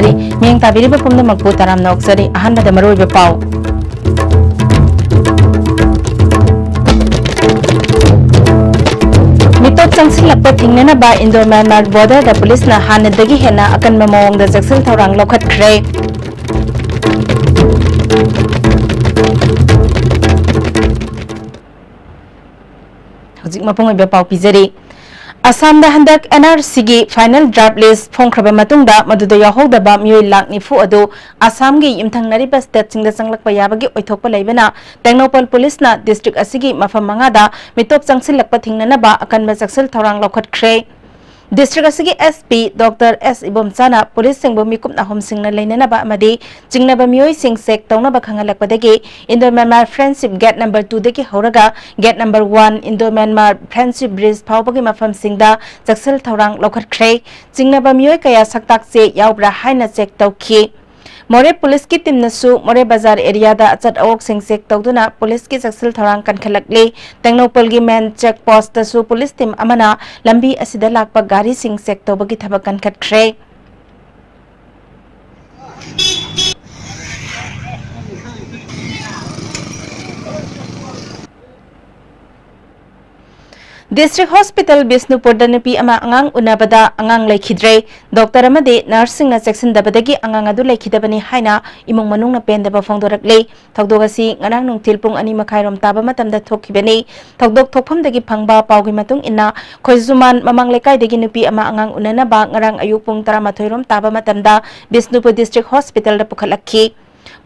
ꯇꯝꯖꯔꯤ ꯃꯤꯌꯦꯡ ꯇꯥꯕꯤꯔꯤꯕ ꯄꯨꯝꯅꯃꯛꯄꯨ ꯇꯔꯥꯝꯅ ꯑꯣꯛꯆꯔꯤ ꯑꯍꯥꯟꯕꯗ ꯃꯔꯨꯑꯣꯏꯕ ꯄꯥꯎ मिटोप चंगसिलक्पा थिंगनबा इंडो म्यांमार बॉर्डर दा पुलिस ना हानदगी हेना अकनबा मवंगदा जक्सिल थौरांग लौखटख्रे हजिक मपुंग पाउ पिजरी असम दा हंदक एनआरसी गी फाइनल ड्राफ्ट लिस्ट फोंख्रबा मतुंगदा मदुदा याहोदबा मियोय लाख निफु अदु असम गी यमथंगनरिबा स्टेट सिंगदा संगलकपा याबगी ओइथोकपा लेबना टेक्नोपल पुलिस ना डिस्ट्रिक्ट असिगी मफम मंगादा मिटोप चंगसिलक्पा थिंगनबा अकनबा जक्सिल थौरांग लौखटख्रे डिस्ट्रिक्ट असिगी एसपी डॉक्टर एस इबोमचाना पुलिस सिंगबो मिकुप नाहोम सिंगना लेननबा अमदी चिंगनबा मियोय सिंग सेक तौनबा खंगलकपदगी Indo Myanmar friendship gate number 2 दगी हौरगा gate number 1 Indo Myanmar friendship bridge फावबगी मफम सिंगदा जक्सिल थौरांग लौखटख्रे चिंगनबा मियोय कया सक्ताकसे यावब्रा हाइना चेक तौखी मोरे पुलिस की टीम नसु मोरे बाजार एरिया दा अचत अवोक सिंग चेक तौदुना पुलिस की जक्सिल थौरांग कनखलकले टेक्नोपल गी मेन चेक पोस्ट तसु पुलिस टीम अमना लंबी असिदा लाकपा गाड़ी सिंग चेक तौबगी थबक कनखटख्रे डिस्ट्रिक्ट हॉस्पिटल बिष्णुपुर नुपी अंगांग उनबदा अंगांग लेखिद्रे डॉक्टर अमदे नर्सिंग चेक्सिनदबदगी अंगांग अदु लेखिदबनी हाइना इमुंग मनुंग पेंदबा फोंदोरकले थौदोगसी ngana nungtil pung ani makhairom taba matamda thokibani thokdok thokphamdagi phangba pawgi matung inna khoizuman mamang lekai dagi nupi ama angang unana ba ngarang ayuk pung 13 rom taba matamda Bishnupur district hospital da pukhalakhi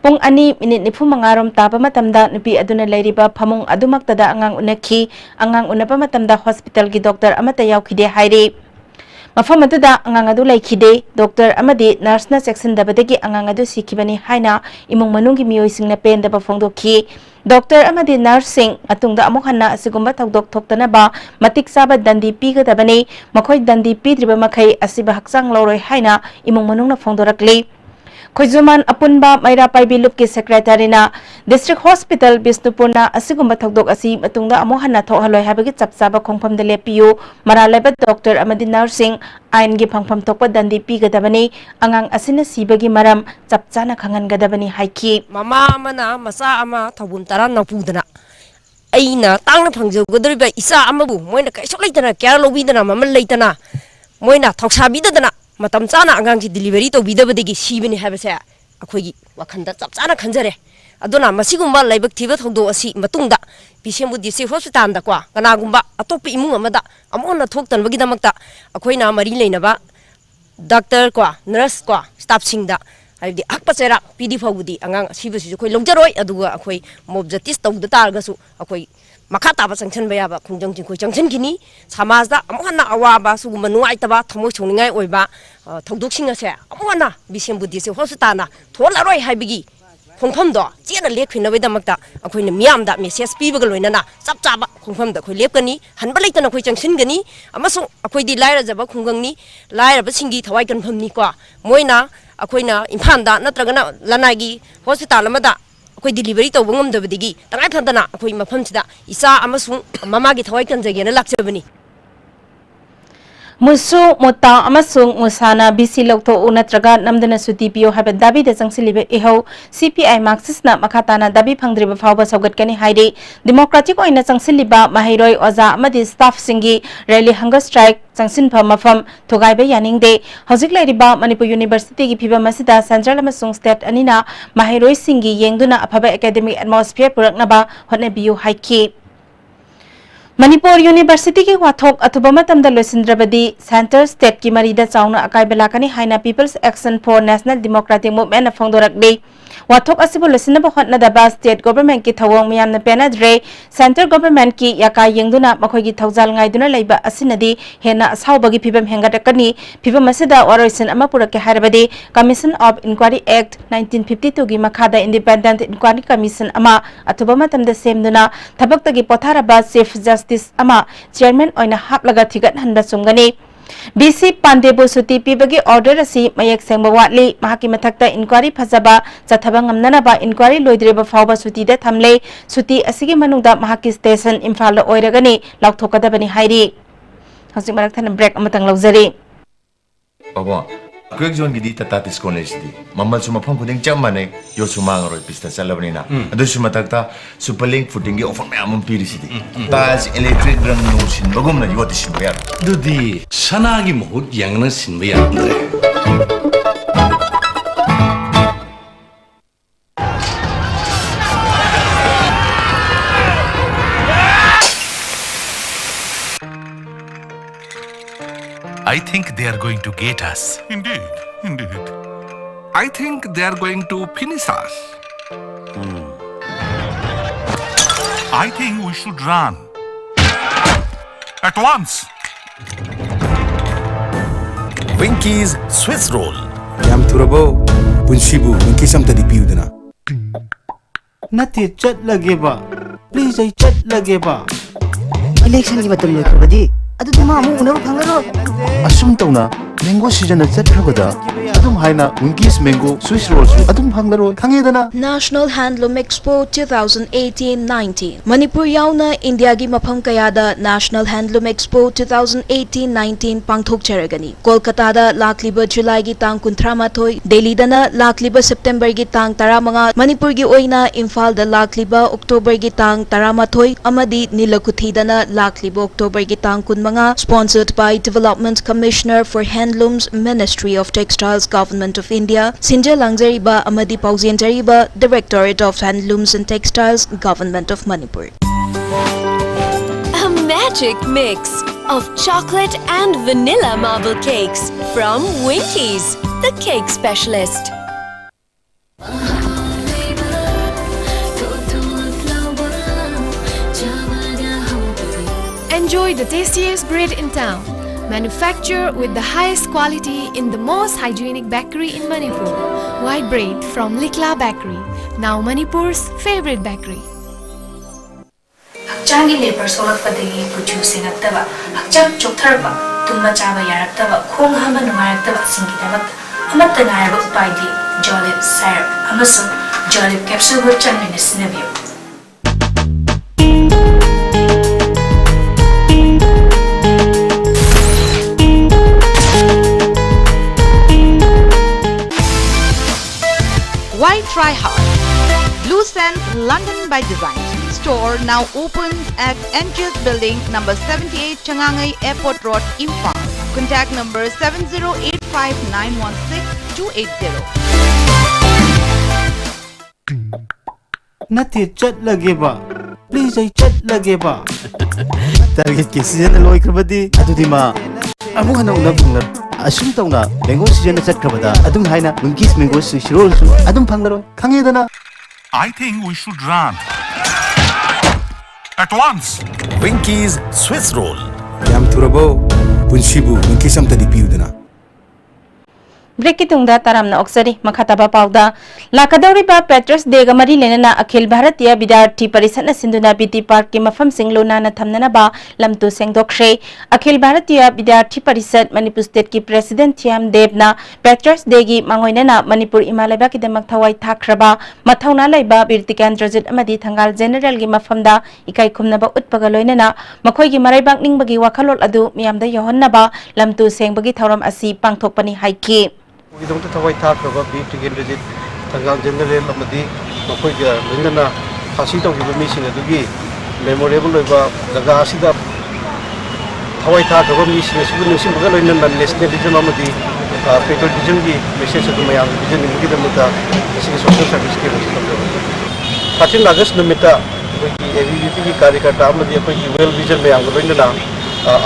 Pung ani minit nifu mangarom taba matamda nupi aduna leiriba phamung adumaktada angang unakhi angang unapa matamda hospital gi doctor amata yaukhide haire mafam aduda angang adu laikhide doctor amadi nurse na section dabadagi angang adu sikhibani haina imung manungi miyoi singna pendaba phongdokhi doctor amadi nursing atungda amuk hanna asigumba thokdok thoktana ba matik saba dandi pigadabani makhoi dandi pidriba makhai asiba hakchang loroi haina imung manungna phongdorakle Khoizuman apunba maira paibi lup ki secretary na district hospital Bishnupur na asigumba thokdok asi matungda amo hanna thohaloi habagi chapchaba khongpham de lepiyu maralaiba doctor amadi nursing ain gi phangpham thokpa dandi pigadabani angang asina sibagi maram chapchana khangan gadabani haiki mama amana masa ama thobun tara napudana aina tangna phangjogodriba isa amabu moina kaisok leitana kya lobidana mamal leitana moina thoksabi matam chana angang ki delivery to bidabadegi sibani habase akhoi wakhanda chapchana khanjare aduna masigumba laibak thiba thongdo asi matungda Bishenbu district hospital da kwa kana gumba atopi imung amada amona thoktan bagi damakta akhoina mari leinaba doctor kwa nurse kwa staff singda haidi akpa chera pd phawudi angang sibasi khoi longjaroi aduga akhoi mob justice tawda targasu akhoi makata ba sanction ba yaba khungjang jing khoi changchen kini samaj da amona awaba suguma nuai taba thamoi chongningai oiba thogdok sing ase amona Bishenbu district hospital na tholaroi haibigi khongpham do chena lekhina bai damakta akhoi na miam da message pibaga loinana chapchaba khongpham da khoi lepkani hanba leitana khoi changsin gani amasung akhoi di laira jaba khungangni laira ba singi thawai kanpham ni kwa moina akhoi na impham da natragana lanagi hospital amada akhoi delivery to bungam da badigi tangai thadana akhoi mafam sida isa amasung mama gi thawai kanjagena lakchabani Musu Muta Amasung Musana BC Lokto Unatraga Namdana Suti Pio have a Dabi the Sangsilibe Eho CPI Marxist na Makatana Dabi Pangdriba Fauba Sogatkani Haide Democratic Oina Sangsiliba Mahiroi Oza Amadi Staff Singi Rally Hunger Strike Sangsin Pamafam Togaiba Yaning De Hosik Ladiba Manipur University ki Piba Masida Central Amasung State Anina Mahiroi Singi Yengduna Apaba Academic Atmosphere Puraknaba Honabiu Haiki Manipur University ki wathok athuba matamda loisindrabadi Center State ki marida chauna akai belakani haina People's Action for National Democratic Movement phongdorakde wathok asibu loisinaba hotna daba state government ki thawong miyamna penadre center government ki yakai yengduna makhoi gi thawjal ngaiduna leiba asinadi hena asawbagi phibam hengatakani phibam asida oroisin ama purake harabadi Commission of Inquiry Act 1952 gi makhada Independent Inquiry Commission ama athuba matamda semduna thabaktagi potharaba Chief Justice ama chairman oina haplaga thigat hanba sumgani BC Pandebu Suti Pibagi order asi mayak sengba watli mahaki mathakta inquiry phajaba chathaba ngamnanaba inquiry loidreba fawba suti da thamle suti asigi manungda mahaki station Imphal da oiragani lauthokadabani hairi hosik marak thana break amatang laujari baba Quick zone gidi tatatis college di. Mamal sumapong kuding chamane yo sumangaroy pista salabni na. Ado sumatakta superlink footing gi offer mayamon pirisi di. Tas electric rang no sin bagum na yoti sin bayar. Dudi sanagi mohut yang na sin bayar andre. I think they are going to get us. Indeed, indeed. I think they are going to finish us. I think we should run. At once. Winky's Swiss roll. Yam turabo, punsibu, winky sam tadi piudana. Nati chat lagi ba? Please ay chat lagi ba? Election ki matam loy kharbadi adu dima amu unabu phangaro Asum tauna, mango season na chat khabada. Adum haina winky's mango Swiss rolls adum hanglaro khangedana. National Handloom Expo 2018-19 Manipur yauna India gi mafam kayada National Handloom Expo 2018-19 pangthok charagani. Kolkata da lakliba July gi tang 38, Delhi dana lakliba September gi tang 15, Manipur gi oina Imphal da lakliba October gi tang 18, amadi Nilakuthi dana lakliba October gi tang 15, sponsored by Development Commissioner for Handlooms, Ministry of Textiles, Government of India, Sinja Langzariba Amadi Pauzianjariba, Directorate of Handlooms and Textiles, Government of Manipur. A magic mix of chocolate and vanilla marble cakes from Winky's, the cake specialist. Enjoy the tastiest bread in town. Manufactured with the highest quality in the most hygienic bakery in Manipur. White bread from Likla Bakery, now Manipur's favorite bakery. Hakchangi labor solakpadagi producing attaba, hakchang choktarba, tumma chaba yaraktaba, khong hama nungaraktaba singkidamak, amatta naiba upaidi, jolib syrup, amasung jolib capsule bu chanmina sinabiyo. Why try hard? Blue Sense London by Design store now opens at NGS Building number 78 Changangai Airport Road, Imphal. Contact number 7085916280. Nati chat lagi ba? Please ay chat lagi ba? Target ki season na loy kharbadi adu dima amu hana unabu phanglar. Asum tauna, mango season na chat khabada adum haina winky's mango Swiss rolls adum hanglaro khangedana. I think we should run. At once. Winky's Swiss roll. Yam turabo, punsibu, winky sam tadi piudana. Break itungda taramna oksari makhataba pauda lakadawriba Petrus Dega mari lenana Akhil Bharatiya Vidyarthi Parishat na sinduna BT Park ki mafam singlona na thamnana ba lamtu sengdokshe Akhil Bharatiya Vidyarthi Parishat Manipur State ki President Thiam Debna Petrus Degi mangoina na Manipur imalaiba ki demak thawai thakraba mathauna laiba Birti Kendrajit amadi Thangal General gi mafamda ikai khumnaba utpaga loinana makhoi gi maraibak ningbagi wakhalol adu miyamda yohonnaba lamtu sengbagi thauram asi pangthokpani haiki Idong to tawai thak raba beef chicken rigid Thangal General amadi makoi ga lindana hasi to gi mi sing adugi memorable loiba jaga asida tawai thak raba mi sing sibu nusim baga loinan nationalism amadi patriotism gi message adu mayam vision gi damata sing social service ke Kachin August namita AVP ki कार्यकर्ता amadi akoi gi well vision mayam loinana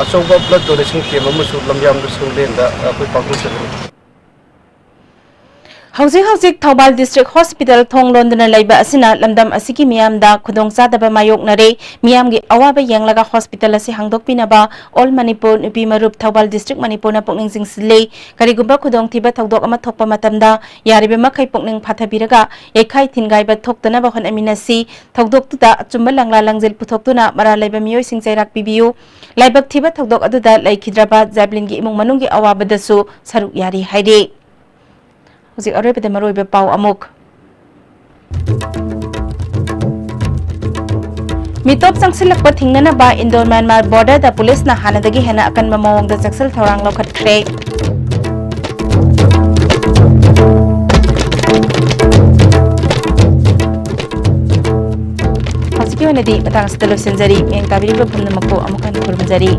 asoba blood donation ke mamusu lamyam du sunglenda akoi pakru Hauzik Thobal District Hospital thong londona laiba asina lamdam asiki miyamda khudong sadaba mayoknare miyamgi awaba yanglaga hospital asi hangdokpinaba All Manipur Nupi Marup Thobal District Manipur na pokning singsilei karigumba khudong thiba thokdok ama thokpa matamda yaribe makai pokning phathabiraga yekhai thingaiba thoktana ba hon aminasi thokdok tuda achumba langla langjel puthoktuna mara laiba miyoi singchairak pibiu laibak thiba thokdok aduda laikhidraba Javelin gi imung manunggi awabadasu saruk yari haire Hujik aroiba de maroiba pau amuk Mitop sangsilakpa thingnana ba Indo Myanmar border da police na hanadagi hena akan mamawang da saksal thorang lokhat kre ꯑꯣꯏꯅꯗꯤ ꯃꯇꯥꯡ ꯑꯁꯤꯗ ꯂꯣꯏꯁꯤꯟꯖꯔꯤ ꯃꯤꯠꯌꯦꯡ ꯇꯥꯕꯤꯔꯤꯕ ꯄꯨꯝꯅꯃꯛꯄꯨ ꯑꯃꯨꯛ ꯍꯟꯅ ꯈꯨꯔꯨꯝꯖꯔꯤ